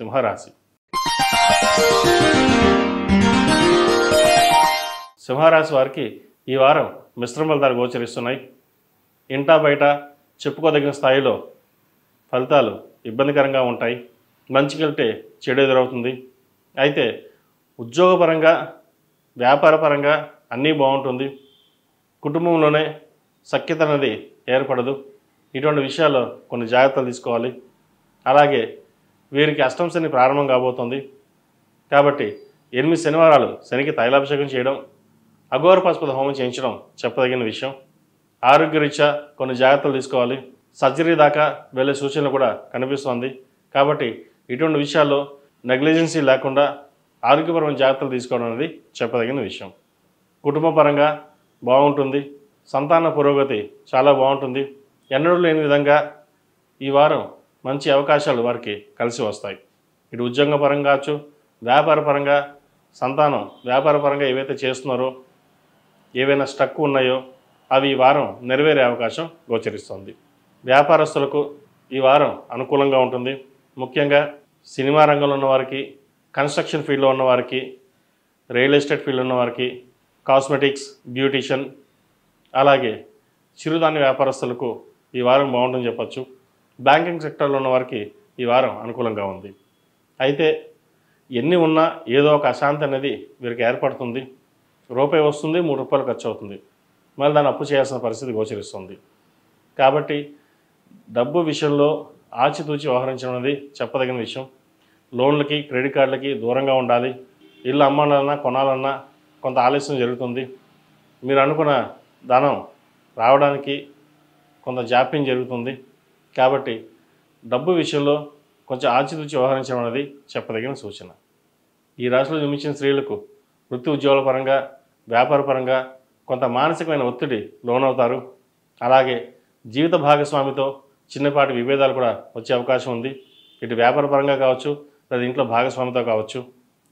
సింహరాశి. సింహరాశి వారికి ఈ వారం మిశ్రమ ఫలితాలు గోచరిస్తున్నాయి. ఇంటా బయట చెప్పుకోదగిన స్థాయిలో ఫలితాలు ఇబ్బందికరంగా ఉంటాయి. మంచికి వెళ్తే చెడు ఎదురవుతుంది. అయితే ఉద్యోగపరంగా వ్యాపారపరంగా అన్నీ బాగుంటుంది. కుటుంబంలోనే సఖ్యత అనేది ఏర్పడదు. ఇటువంటి విషయాల్లో కొన్ని జాగ్రత్తలు తీసుకోవాలి. అలాగే వీరికి అష్టమ శని ప్రారంభం కాబోతుంది కాబట్టి 8 శనివారాలు శనికి తైలాభిషేకం చేయడం, అఘోర పశుపతి హోమం చేయించడం చెప్పదగిన విషయం. ఆరోగ్యరీత్యా కొన్ని జాగ్రత్తలు తీసుకోవాలి. సర్జరీ దాకా వెళ్ళే సూచనలు కూడా కనిపిస్తోంది కాబట్టి ఇటువంటి విషయాల్లో నెగ్లిజెన్సీ లేకుండా ఆరోగ్యపరమైన జాగ్రత్తలు తీసుకోవడం అనేది చెప్పదగిన విషయం. కుటుంబపరంగా బాగుంటుంది. సంతాన పురోగతి చాలా బాగుంటుంది. ఎన్నడూ లేని విధంగా ఈ వారం మంచి అవకాశాలు వారికి కలిసి వస్తాయి. ఇటు ఉద్యోగపరంగా కావచ్చు, వ్యాపారపరంగా, సంతానం వ్యాపారపరంగా ఏవైతే చేస్తున్నారో, ఏవైనా స్టక్ ఉన్నాయో అవి ఈ వారం నెరవేరే అవకాశం గోచరిస్తుంది. వ్యాపారస్తులకు ఈ వారం అనుకూలంగా ఉంటుంది. ముఖ్యంగా సినిమా రంగంలో ఉన్నవారికి, కన్స్ట్రక్షన్ ఫీల్డ్లో ఉన్నవారికి, రియల్ ఎస్టేట్ ఫీల్డ్లో ఉన్నవారికి, కాస్మెటిక్స్, బ్యూటిషియన్, అలాగే చిరుధాన్య వ్యాపారస్తులకు ఈ వారం బాగుంటుందని చెప్పచ్చు. బ్యాంకింగ్ సెక్టర్లో ఉన్నవారికి ఈ వారం అనుకూలంగా ఉంది. అయితే ఎన్ని ఉన్నా ఏదో ఒక అశాంతి అనేది వీరికి ఏర్పడుతుంది. రూపాయి వస్తుంది, 3 రూపాయలు ఖర్చు అవుతుంది. మళ్ళీ దాన్ని అప్పు చేయాల్సిన పరిస్థితి గోచరిస్తుంది. కాబట్టి డబ్బు విషయంలో ఆచితూచి వ్యవహరించడం అనేది చెప్పదగిన విషయం. లోన్లకి, క్రెడిట్ కార్డులకి దూరంగా ఉండాలి. ఇల్లు అమ్మాలన్నా కొనాలన్నా కొంత ఆలస్యం జరుగుతుంది. మీరు అనుకున్న ధనం రావడానికి కొంత జాప్యం జరుగుతుంది. కాబట్టి డబ్బు విషయంలో కొంచెం ఆచితూచి వ్యవహరించడం అనేది చెప్పదగిన సూచన. ఈ రాశిలో జన్మించిన స్త్రీలకు వృత్తి ఉద్యోగాల పరంగా, వ్యాపారపరంగా కొంత మానసికమైన ఒత్తిడి లోనవుతారు. అలాగే జీవిత భాగస్వామితో చిన్నపాటి విభేదాలు కూడా వచ్చే అవకాశం ఉంది. ఇటు వ్యాపారపరంగా కావచ్చు, లేదా ఇంట్లో భాగస్వామితో కావచ్చు.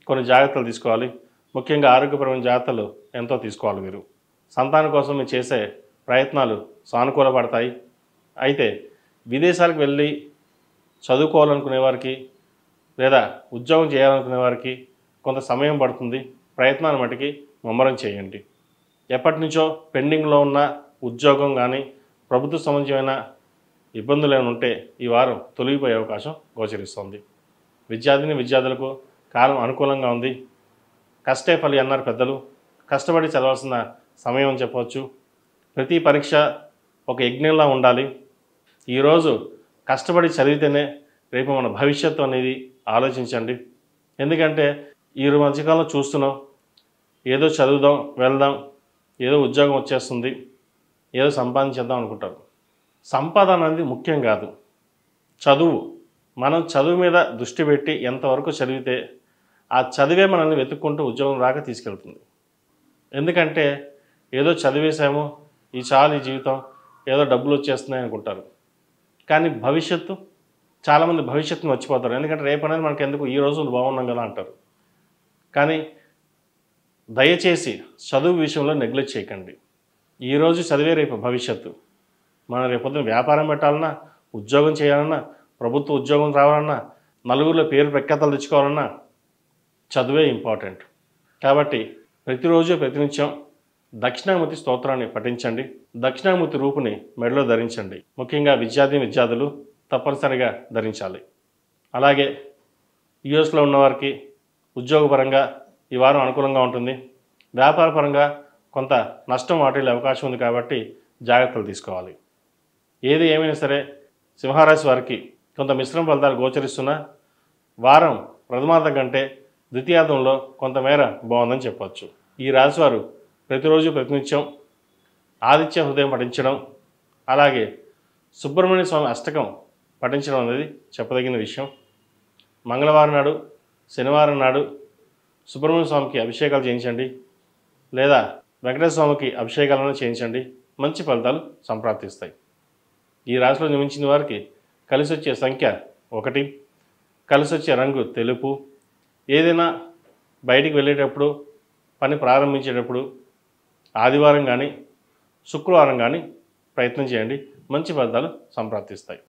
కొన్ని జాగ్రత్తలు తీసుకోవాలి. ముఖ్యంగా ఆరోగ్యపరమైన జాగ్రత్తలు ఎంతో తీసుకోవాలి. మీరు సంతానం కోసం మీరు చేసే ప్రయత్నాలు సానుకూలపడతాయి. అయితే విదేశాలకు వెళ్ళి చదువుకోవాలనుకునే వారికి లేదా ఉద్యోగం చేయాలనుకునే వారికి కొంత సమయం పడుతుంది. ప్రయత్నాన్ని మటుకి ముమ్మరం చేయండి. ఎప్పటి నుంచో పెండింగ్లో ఉన్న ఉద్యోగం కానీ, ప్రభుత్వ సంబంధించిన ఇబ్బందులు ఏమైనా ఉంటే ఈ వారం తొలగిపోయే అవకాశం గోచరిస్తుంది. విద్యార్థులకు కాలం అనుకూలంగా ఉంది. కష్టే ఫలి అన్నారు పెద్దలు. కష్టపడి చదవాల్సిన సమయం అని చెప్పవచ్చు. ప్రతి పరీక్ష ఒక యజ్ఞంలా ఉండాలి. ఈరోజు కష్టపడి చదివితేనే రేపు మన భవిష్యత్తు అనేది ఆలోచించండి. ఎందుకంటే ఈ మధ్యకాలంలో చూస్తున్నాం, ఏదో చదువుదాం, వెళ్దాం, ఏదో ఉద్యోగం వచ్చేస్తుంది, ఏదో సంపాదించేద్దాం అనుకుంటారు. సంపాదన అనేది ముఖ్యం కాదు. చదువు, మనం చదువు మీద దృష్టి పెట్టి ఎంతవరకు చదివితే ఆ చదివే మనల్ని వెతుక్కుంటూ ఉద్యోగం రాక తీసుకెళ్తుంది. ఎందుకంటే ఏదో చదివేశాము, ఈ చాలు ఈ జీవితం, ఏదో డబ్బులు వచ్చేస్తున్నాయి అనుకుంటారు. కానీ భవిష్యత్తు, చాలామంది భవిష్యత్తుని మర్చిపోతారు. ఎందుకంటే రేపు అనేది మనకు ఎందుకు, ఈ రోజు బాగున్నాం కదా అంటారు. కానీ దయచేసి చదువు విషయంలో నెగ్లెక్ట్ చేయకండి. ఈరోజు చదివే రేపు భవిష్యత్తు. మనం రేపొద్దున వ్యాపారం పెట్టాలన్నా, ఉద్యోగం చేయాలన్నా, ప్రభుత్వ ఉద్యోగం రావాలన్నా, నలుగురిలో పేరు ప్రఖ్యాతలు తెచ్చుకోవాలన్నా చదువే ఇంపార్టెంట్. కాబట్టి ప్రతిరోజు ప్రతినిత్యం దక్షిణామూర్తి స్తోత్రాన్ని పఠించండి. దక్షిణామూర్తి రూపుని మెడలో ధరించండి. ముఖ్యంగా విద్యార్థులు తప్పనిసరిగా ధరించాలి. అలాగే యుఎస్లో ఉన్నవారికి ఉద్యోగపరంగా ఈ వారం అనుకూలంగా ఉంటుంది. వ్యాపారపరంగా కొంత నష్టం వాటిల్లే అవకాశం ఉంది కాబట్టి జాగ్రత్తలు తీసుకోవాలి. ఏది ఏమైనా సరే సింహరాశి వారికి కొంత మిశ్రమ ఫలితాలు గోచరిస్తున్న వారం ప్రథమార్థం కంటే ద్వితీయార్థంలో కొంతమేర బాగుందని చెప్పవచ్చు. ఈ రాశివారు ప్రతిరోజు ప్రతినిత్యం ఆదిత్య హృదయం పఠించడం, అలాగే సుబ్రహ్మణ్య స్వామి అష్టకం పఠించడం అనేది చెప్పదగిన విషయం. మంగళవారం నాడు, శనివారం నాడు సుబ్రహ్మణ్య స్వామికి అభిషేకాలు చేయించండి, లేదా వెంకటేశ్వర స్వామికి అభిషేకాలను చేయించండి. మంచి ఫలితాలు సంప్రాప్తిస్తాయి. ఈ రాశిలో జన్మించిన వారికి కలిసి వచ్చే సంఖ్య 1, కలిసి వచ్చే రంగు తెలుపు. ఏదైనా బయటికి వెళ్ళేటప్పుడు, పని ప్రారంభించేటప్పుడు ఆదివారం కానీ, శుక్రవారం కానీ ప్రయత్నం చేయండి. మంచి ఫలితాలు సంప్రాప్తిస్తాయి.